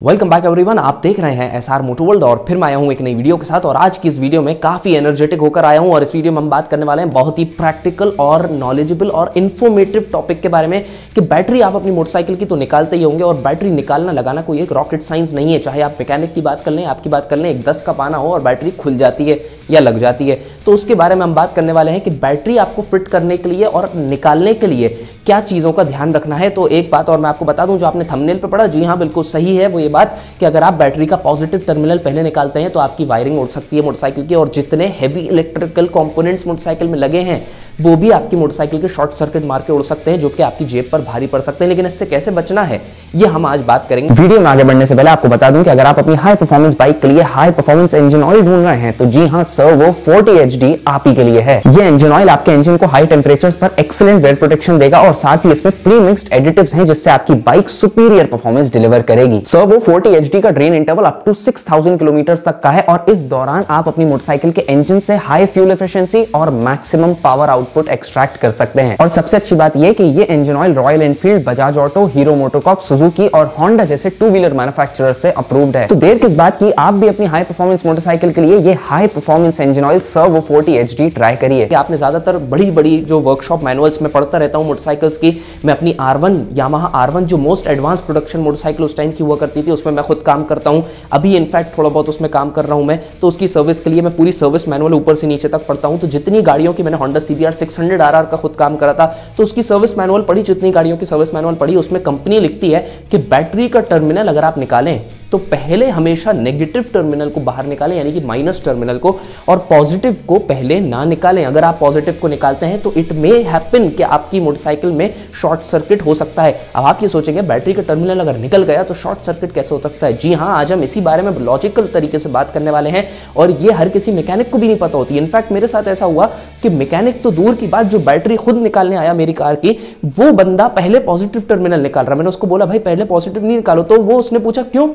Welcome back everyone. आप देख रहे हैं एसआर मोटर वर्ल्ड और फिर मैं आया हूं एक नई वीडियो के साथ। और आज की इस वीडियो में काफी एनर्जेटिक होकर आया हूं और इस वीडियो में हम बात करने वाले हैं बहुत ही प्रैक्टिकल और नॉलेजेबल और इन्फॉर्मेटिव टॉपिक के बारे में कि बैटरी आप अपनी मोटरसाइकिल की तो निकालते ही होंगे और बैटरी निकालना लगाना कोई एक रॉकेट साइंस नहीं है। चाहे आप मैकेनिक की बात कर लें, आपकी बात कर लें, एक 10 का पाना हो और बैटरी खुल जाती है या लग जाती है, तो उसके बारे में हम बात करने वाले हैं कि बैटरी आपको फिट करने के लिए और निकालने के लिए क्या चीज़ों का ध्यान रखना है। तो एक बात और मैं आपको बता दूं जो आपने थंबनेल पे पढ़ा, जी हाँ बिल्कुल सही है, वो ये बात कि अगर आप बैटरी का पॉजिटिव टर्मिनल पहले निकालते हैं तो आपकी वायरिंग उड़ सकती है मोटरसाइकिल की, और जितने हैवी इलेक्ट्रिकल कंपोनेंट्स मोटरसाइकिल में लगे हैं वो भी आपकी मोटरसाइकिल के शॉर्ट सर्किट मार के उड़ सकते हैं, जो कि आपकी जेब पर भारी पड़ सकते हैं। लेकिन इससे कैसे बचना है ये हम आज बात करेंगे। वीडियो में आगे बढ़ने से पहले आपको बता दूं कि अगर आप अपनी हाई परफॉर्मेंस बाइक के लिए हाई परफॉर्मेंस इंजन ऑयल ढूंढ रहे हैं तो जी हां सर्वो 40 HD आप ही के लिए है। ये इंजन ऑयल आपके इंजन को हाई टेंपरेचर्स पर एक्सीलेंट वेयर प्रोटेक्शन देगा और साथ ही इसमें प्री मिक्स्ड एडिटिव्स हैं जिससे आपकी बाइक सुपीरियर परफॉर्मेंस डिलीवर करेगी। सर्वो 40 HD का drain interval up to 6000 kilometre तक का है और इस दौरान आप अपनी मोटरसाइकिल के इंजन से हाई फ्यूल एफिशिएंसी और मैक्सिमम पावर आउटपुट एक्सट्रैक्ट कर सकते हैं। और सबसे अच्छी बात यह कि ये engine oil royal Enfield, Bajaj auto, hero MotoCorp, Suzuki और होंडा जैसे टू व्हीलर मैन्युफैक्चरर से अप्रूव्ड है। तो देर किस बात की, आप भी अपनी हाई परफॉर्मेंस मोटरसाइकिल के लिए ये high performance engine oil servo 40 HD try करिए। आपने ज्यादातर बड़ी बड़ी जो वर्कशॉप मैनुअल्स में पढ़ता रहता हूं मोटरसाइकिल्स की, मैं अपनी R1 यामाहा R1 जो मोस्ट एडवांस प्रोडक्शन मोटरसाइकिल उस टाइम की हुआ करती थी उसमें मैं खुद काम करता हूं, अभी इनफैक्ट थोड़ा बहुत उसमें काम कर रहा हूं मैं, तो उसकी सर्विस के लिए मैं पूरी सर्विस मैनुअल ऊपर से नीचे तक पढ़ता हूं। तो जितनी गाड़ियों की मैंने होंडा CBR 600 RR का खुद काम करा था तो उसकी सर्विस मैनुअल पढ़ी, जितनी गाड़ियों की सर्विस मैनुअल पढ़ी उसमें कंपनी लिखती है कि बैटरी का टर्मिनल अगर आप निकालें तो पहले हमेशा नेगेटिव टर्मिनल को बाहर निकालें, यानी कि माइनस टर्मिनल को, और पॉजिटिव को पहले ना निकालें। अगर आप पॉजिटिव को निकालते हैं तो इट मे हैपन कि आपकी मोटरसाइकिल में शॉर्ट सर्किट हो सकता है। अब आप ये सोचेंगे बैटरी का टर्मिनल अगर निकल गया तो शॉर्ट सर्किट कैसे हो सकता है। जी हाँ, आज हम इसी बारे में लॉजिकल तरीके से बात करने वाले हैं और ये हर किसी मैकेनिक को भी नहीं पता होती। इनफैक्ट मेरे साथ ऐसा हुआ कि मैकेनिक तो दूर की बात, जो बैटरी खुद निकालने आया मेरी कार की, वो बंदा पहले पॉजिटिव टर्मिनल निकाल रहा। मैंने उसको बोला भाई पहले पॉजिटिव नहीं निकालो, तो वो उसने पूछा क्यों।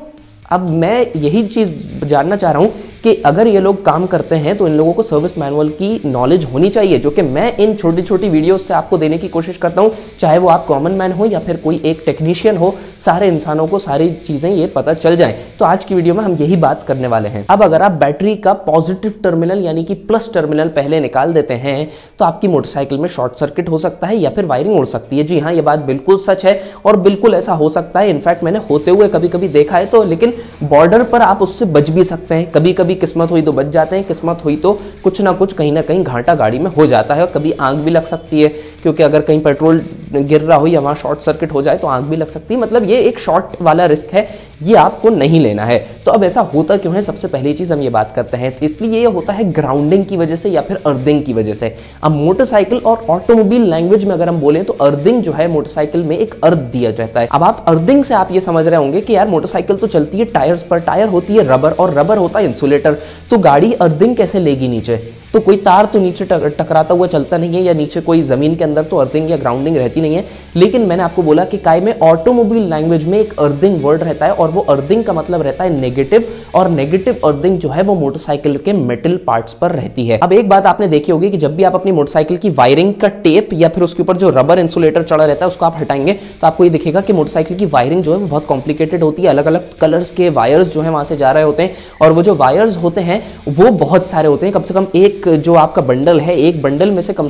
अब मैं यही चीज जानना चाह रहा हूं कि अगर ये लोग काम करते हैं तो इन लोगों को सर्विस मैनुअल की नॉलेज होनी चाहिए, जो कि मैं इन छोटी छोटी वीडियोस से आपको देने की कोशिश करता हूं। चाहे वो आप कॉमन मैन हो या फिर कोई एक टेक्नीशियन हो, सारे इंसानों को सारी चीजें ये पता चल जाएं। तो आज की वीडियो में हम यही बात करने वाले हैं। अब अगर आप बैटरी का पॉजिटिव टर्मिनल यानी कि प्लस टर्मिनल पहले निकाल देते हैं तो आपकी मोटरसाइकिल में शॉर्ट सर्किट हो सकता है या फिर वायरिंग उड़ सकती है। जी हाँ, ये बात बिल्कुल सच है और बिल्कुल ऐसा हो सकता है। इनफैक्ट मैंने होते हुए कभी कभी देखा है, तो लेकिन बॉर्डर पर आप उससे बच भी सकते हैं। कभी कभी किस्मत हुई तो बच जाते हैं, किस्मत हुई तो कुछ ना कुछ कहीं ना कहीं घाटा गाड़ी में हो जाता है और कभी आग भी लग सकती है, क्योंकि अगर कहीं पेट्रोल गिर रहा हो या वहां शॉर्ट सर्किट हो जाए तो आग भी लग सकती है। मतलब ये एक शॉर्ट वाला रिस्क है, ये आपको नहीं लेना है। तो अब ऐसा होता क्यों है, सबसे पहली चीज हम ये बात करते हैं। तो इसलिए ये होता है ग्राउंडिंग की वजह से या फिर अर्थिंग की वजह से। अब मोटरसाइकिल और ऑटोमोबाइल लैंग्वेज में अगर हम बोलें तो अर्थिंग जो है मोटरसाइकिल में एक अर्थ दिया जाता है। अब आप अर्थिंग से आप ये समझ रहे होंगे कि यार मोटरसाइकिल तो चलती है टायर्स पर, टायर होती है रबर और रबर होता है इंसुलेटर, तो गाड़ी अर्थिंग कैसे लेगी नीचे। तो कोई तार तो नीचे टकराता हुआ चलता नहीं है या नीचे कोई जमीन के अंदर तो अर्थिंग या ग्राउंडिंग रहती नहीं है। लेकिन मैंने आपको बोला कि काय में ऑटोमोबाइल लैंग्वेज में एक अर्थिंग वर्ड रहता है और वो अर्थिंग का मतलब रहता है नेगेटिव, और नेगेटिव अर्थिंग जो है वो मोटरसाइकिल के मेटल पार्ट्स पर रहती है। अब एक बात आपने देखी होगी कि जब भी आप अपनी मोटरसाइकिल की वायरिंग का टेप या फिर उसके ऊपर जो रबर इंसुलेटर चढ़ा रहता है उसको आप हटाएंगे तो आपको ये दिखेगा कि मोटरसाइकिल की वायरिंग जो है वो बहुत कॉम्प्लिकेटेड होती है। अलग अलग कलर्स के वायर्स जो है वहां से जा रहे होते हैं और वो जो वायर्स होते हैं वो बहुत सारे होते हैं। कम से कम एक जो आपका बंडल है, एक बंडल में से कम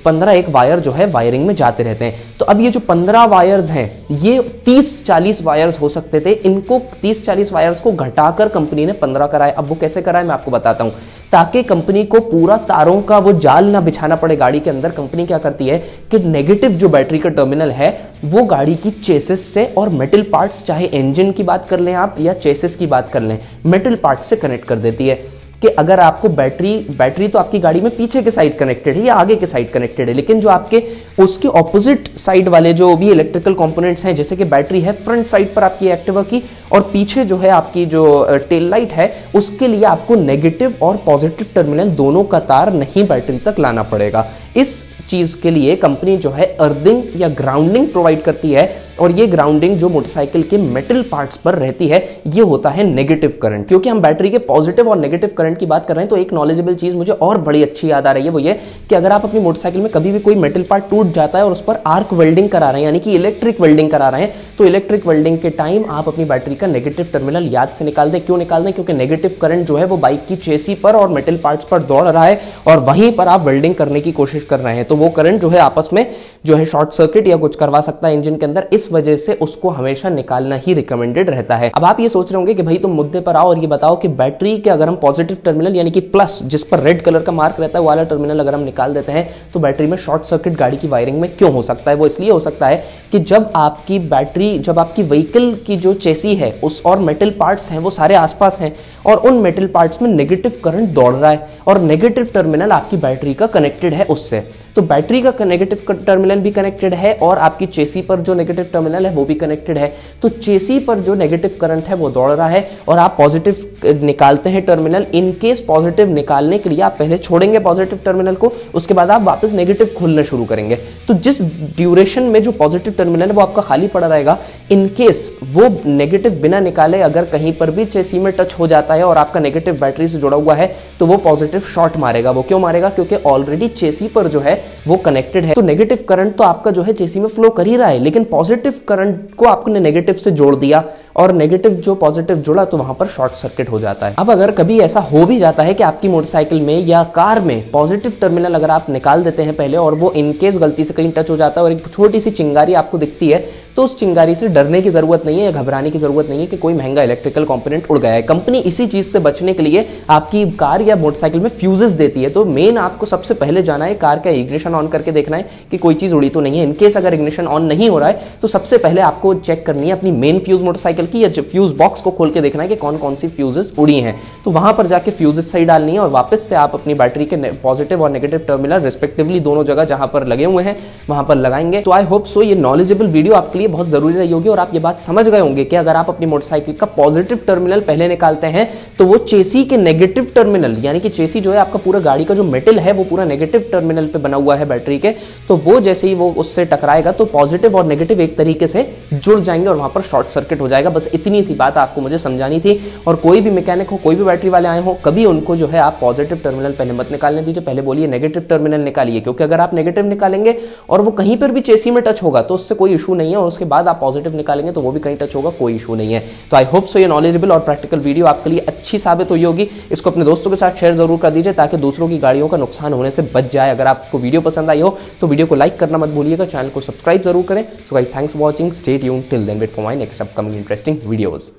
15 एक वायर जो है वायरिंग में जाते रहते हैं। तो अब ये जो 15 वायर्स हैं ये 30-40 वायर्स हो सकते थे, इनको 30-40 वायर्स को घटाकर कंपनी ने 15 कराए। अब वो कैसे कराए मैं आपको बताता हूं, ताकि कंपनी को पूरा तारों का वो जाल ना बिछाना पड़े गाड़ी के अंदर। कंपनी क्या करती है कि नेगेटिव जो बैटरी का टर्मिनल है वो गाड़ी की चेसिस से और मेटल पार्ट्स, चाहे इंजन की बात कर लें आप या चेसिस की बात कर लें, मेटल पार्ट्स से कनेक्ट कर देती है। कि अगर आपको बैटरी तो आपकी गाड़ी में पीछे के साइड कनेक्टेड है या आगे के साइड कनेक्टेड है, लेकिन जो आपके उसके ऑपोजिट साइड वाले जो भी इलेक्ट्रिकल कंपोनेंट्स हैं, जैसे कि बैटरी है फ्रंट साइड पर आपकी एक्टिवा की, और पीछे जो है आपकी जो टेल लाइट है उसके लिए आपको नेगेटिव और पॉजिटिव टर्मिनल दोनों का तार नहीं बैटरी तक लाना पड़ेगा। इस चीज के लिए कंपनी जो है अर्थिंग या ग्राउंडिंग प्रोवाइड करती है, और ये ग्राउंडिंग जो मोटरसाइकिल के मेटल पार्ट्स पर रहती है ये होता है नेगेटिव करंट। क्योंकि हम बैटरी के पॉजिटिव और नेगेटिव करंट की बात कर रहे हैं तो एक नॉलेजेबल चीज मुझे और बड़ी अच्छी याद आ रही है, वो ये कि अगर आप अपनी मोटरसाइकिल में कभी भी कोई मेटल पार्ट टूट जाता है और उस पर आर्क वेल्डिंग करा रहे हैं यानी कि इलेक्ट्रिक वेल्डिंग करा रहे हैं, तो इलेक्ट्रिक वेल्डिंग के टाइम आप अपनी बैटरी का नेगेटिव टर्मिनल याद से निकाल दें। क्यों निकाल दें? क्योंकि नेगेटिव करंट जो है वो बाइक की चेसी पर और मेटल पार्ट्स पर दौड़ रहा है और वहीं पर आप वेल्डिंग करने की कोशिश कर रहे हैं, तो वो करंट जो है आपस में जो है शॉर्ट सर्किट या कुछ करवा सकता है इंजन के अंदर। इस वजह से उसको हमेशा निकालना ही रिकमेंडेड रहता है। अब आप ये सोच रहे होंगे कि भाई तुम मुद्दे पर आओ और ये बताओ कि बैटरी के अगर हम पॉजिटिव टर्मिनल यानी कि प्लस जिस पर रेड कलर का मार्क रहता है वाला टर्मिनल अगर हम निकाल देते हैं तो बैटरी में शॉर्ट सर्किट गाड़ी की वायरिंग में क्यों हो सकता है? वो इसलिए हो सकता है कि जब आपकी बैटरी, जब आपकी व्हीकल की जो चेसी है उस और मेटल पार्ट्स हैं वो सारे आसपास हैं और उन मेटल पार्ट्स में नेगेटिव करंट दौड़ रहा है और नेगेटिव टर्मिनल आपकी बैटरी का कनेक्टेड है उससे, तो बैटरी का नेगेटिव टर्मिनल भी कनेक्टेड है और आपकी चेसी पर जो नेगेटिव टर्मिनल है वो भी कनेक्टेड है। तो चेसी पर जो नेगेटिव करंट है वो दौड़ रहा है और आप पॉजिटिव निकालते हैं टर्मिनल। इन केस पॉजिटिव निकालने के लिए आप पहले छोड़ेंगे पॉजिटिव टर्मिनल को, उसके बाद आप वापस नेगेटिव खोलना शुरू करेंगे। तो जिस ड्यूरेशन में जो पॉजिटिव टर्मिनल है वो आपका खाली पड़ा रहेगा, इन केस वो नेगेटिव बिना निकाले अगर कहीं पर भी चेसी में टच हो जाता है और आपका नेगेटिव बैटरी से जुड़ा हुआ है तो वो पॉजिटिव शॉर्ट मारेगा। वो क्यों मारेगा? क्योंकि ऑलरेडी चेसी पर जो है वो कनेक्टेड है, तो नेगेटिव करंट तो आपका जो है चेसी में फ्लो कर ही रहा है, लेकिन पॉजिटिव करंट को आपने नेगेटिव से जोड़ दिया और नेगेटिव जो पॉजिटिव जुड़ा तो वहां पर शॉर्ट सर्किट हो जाता है। अब अगर कभी ऐसा हो भी जाता है कि आपकी मोटरसाइकिल में या कार में पॉजिटिव टर्मिनल अगर आप निकाल देते हैं पहले और वो इनकेस गलती से कहीं टच हो जाता है और एक छोटी सी चिंगारी आपको दिखती है, तो उस चिंगारी से डरने की जरूरत नहीं है या घबराने की जरूरत नहीं है कि कोई महंगा इलेक्ट्रिकल कंपोनेंट उड़ गया है। कंपनी इसी चीज से बचने के लिए आपकी कार या मोटरसाइकिल में फ्यूजेस देती है। तो मेन आपको सबसे पहले जाना है कार का इग्निशन ऑन करके देखना है कि कोई चीज उड़ी तो नहीं है। इनकेस अगर इग्निशन ऑन नहीं हो रहा है तो सबसे पहले आपको चेक करनी है अपनी मेन फ्यूज मोटरसाइकिल की या फ्यूज बॉक्स को खोल के देखना है कि कौन कौन सी फ्यूजेस उड़ी हैं। तो वहां पर जाके फ्यूजेस सही डालनी है और वापस से आप अपनी बैटरी के पॉजिटिव और नेगेटिव टर्मिनल रिस्पेक्टिवली दोनों जगह जहां पर लगे हुए हैं वहां पर लगाएंगे। तो आई होप सो ये नॉलेजेबल वीडियो आपके लिए बहुत जरूरी रही होगी और आप ये बात समझ गए होंगे कि अगर आप अपनी मोटरसाइकिल का पॉजिटिव टर्मिनल पहले निकालते हैं तो वो चेसी के नेगेटिव टर्मिनल, यानी कि चेसी जो है आपका पूरा गाड़ी का जो मेटल है वो पूरा नेगेटिव टर्मिनल पे बना हुआ है बैटरी के, तो वो जैसे ही वो उससे टकराएगा तो पॉजिटिव और नेगेटिव एक तरीके से जुड़ जाएंगे और वहां पर शॉर्ट सर्किट हो जाएगा। बस इतनी सी बात आपको मुझे समझानी थी। और कोई भी मैकेनिक हो, कोई भी बैटरी वाले आए हो, कभी उनको जो है आप पॉजिटिव टर्मिनल पहले मत निकालने दीजिए, पहले बोलिए नेगेटिव टर्मिनल निकालिए, क्योंकि अगर आप नेगेटिव निकालेंगे और वो कहीं पर भी चेसी में टच होगा तो उससे कोई इशू नहीं है और उसके बाद आप पॉजिटिव निकालेंगे तो वो भी कहीं टच होगा, कोई इशू नहीं है। तो आई होप सो ये नॉलेजेबल और प्रैक्टिकल वीडियो आपके लिए अच्छी साबित हुई होगी। इसको अपने दोस्तों के साथ शेयर जरूर कर दीजिए ताकि दूसरों की गाड़ियों का नुकसान होने से बच जाए। अगर आपको वीडियो पसंद आई हो तो वीडियो को लाइक करना मत भूलिएगा, चैनल को सब्सक्राइब जरूर करें। So guys, thanks for watching, stay tuned, till then wait for my next upcoming interesting videos.